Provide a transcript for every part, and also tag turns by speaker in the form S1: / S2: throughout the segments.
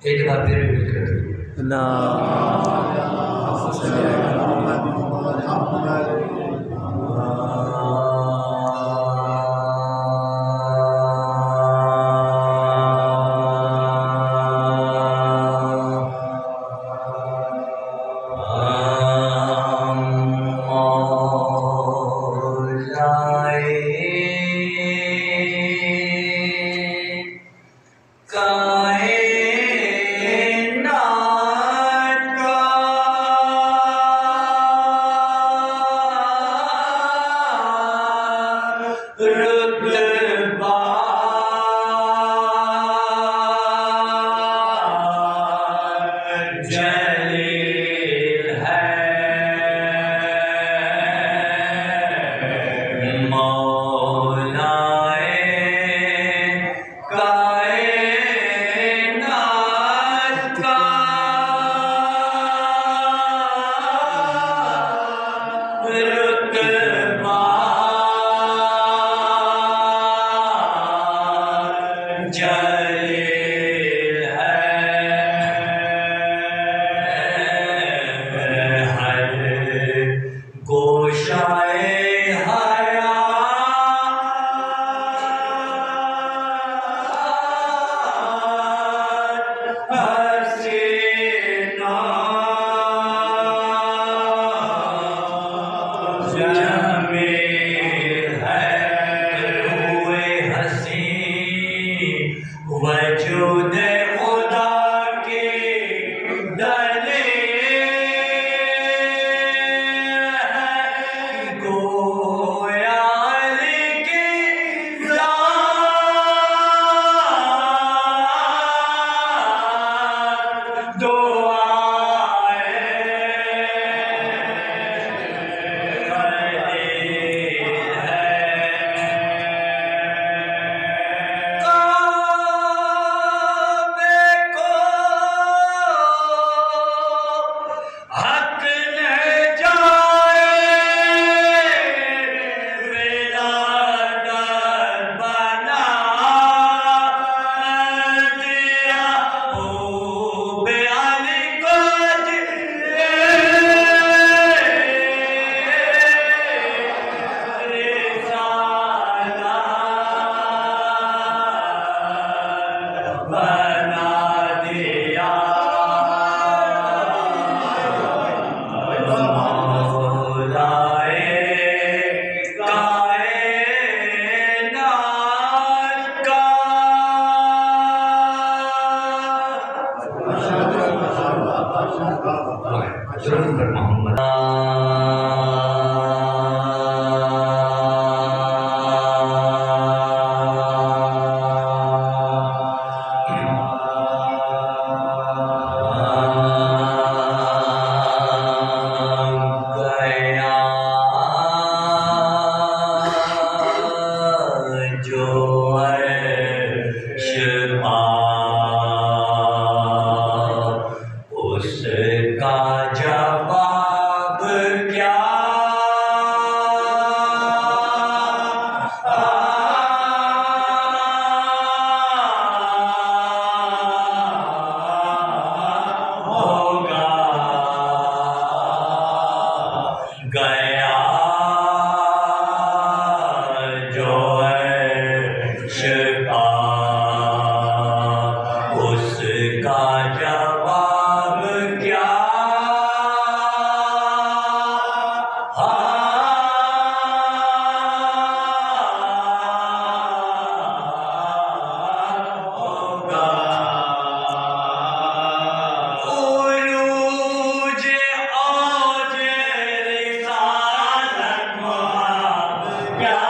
S1: एक बार फिर रिपीट कर दीजिए। गया जो शिका उसका जवाब क्या होगा। उरूज औज रिसालत मुआब क्या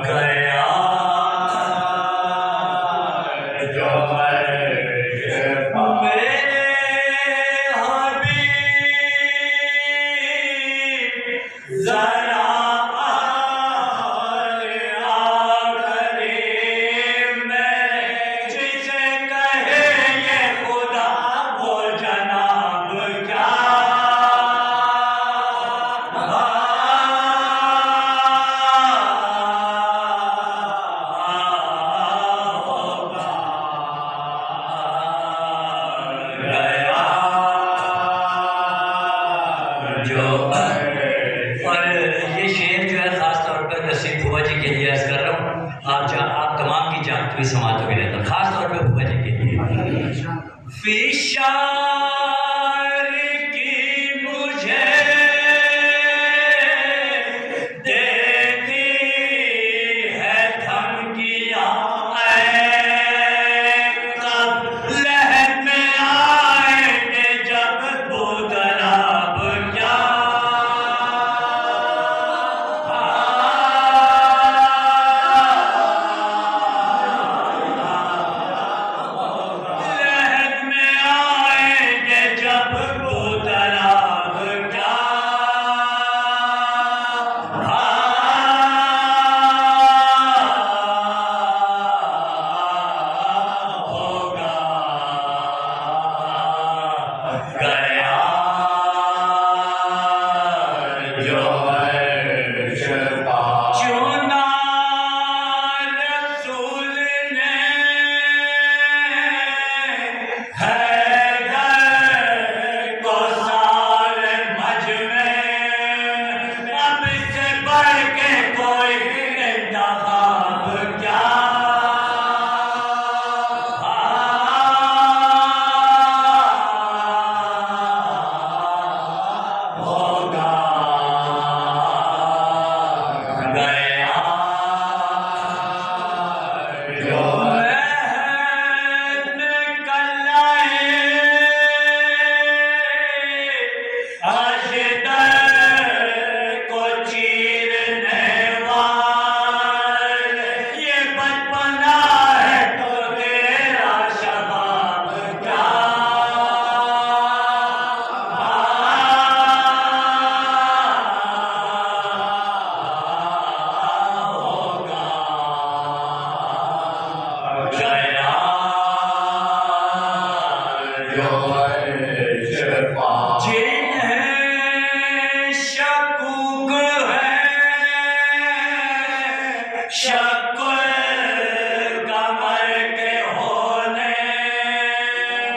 S1: गया जो मेरे हबीब जरा करीब मेरे जिसे कहे ये खुदा वो जनाब क्या गया जो। और ये शेर जो है खास तौर पर नसीब बुआ जी के लिए अर्ज कर रहा हूँ। आप तमाम की जानती हुई समाज में रहता खास तौर पर बुआ जी के लिए। फिशार की मुझे देती है धमकियाँ कब लहर में आएंगे जब बुदराब क्या लहर में आएंगे जब बुदराब क्या होगा। गया जो चुना रसूल ने हैदर को सारे मजमे अब इससे बढ़ के कोई इंतखाब क्या होगा। गया जो निकल आए अजदर को चीरने वाले ये बचपना है तो तेरा शबाब क्या होगा। गया जो जिन्हें शकूक है शकुल कमर के होने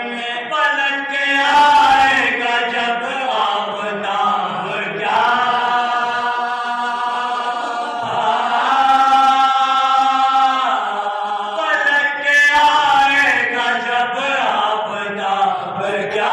S1: में पलट के आएगा जब आफताब क्या पलट के आएगा जब आफताब क्या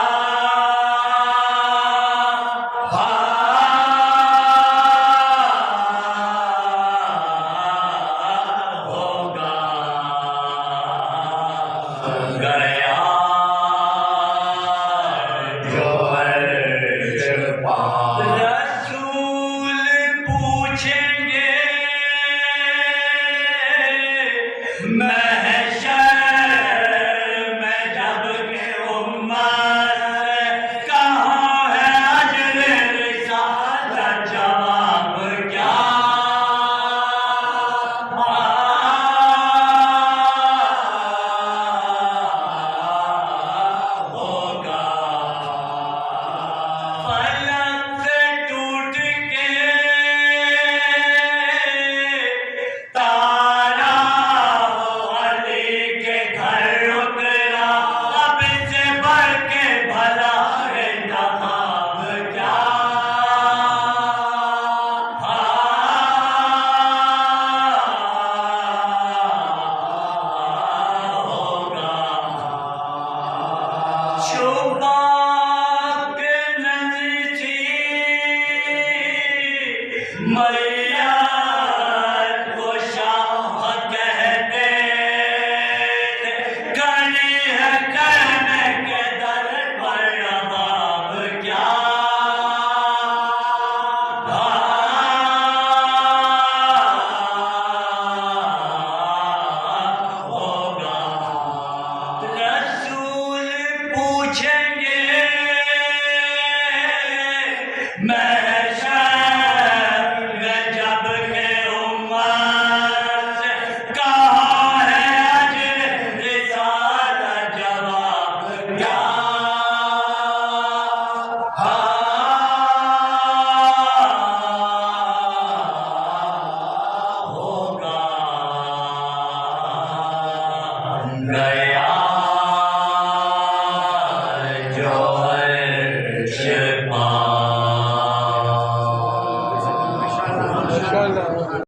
S2: धन्यवाद।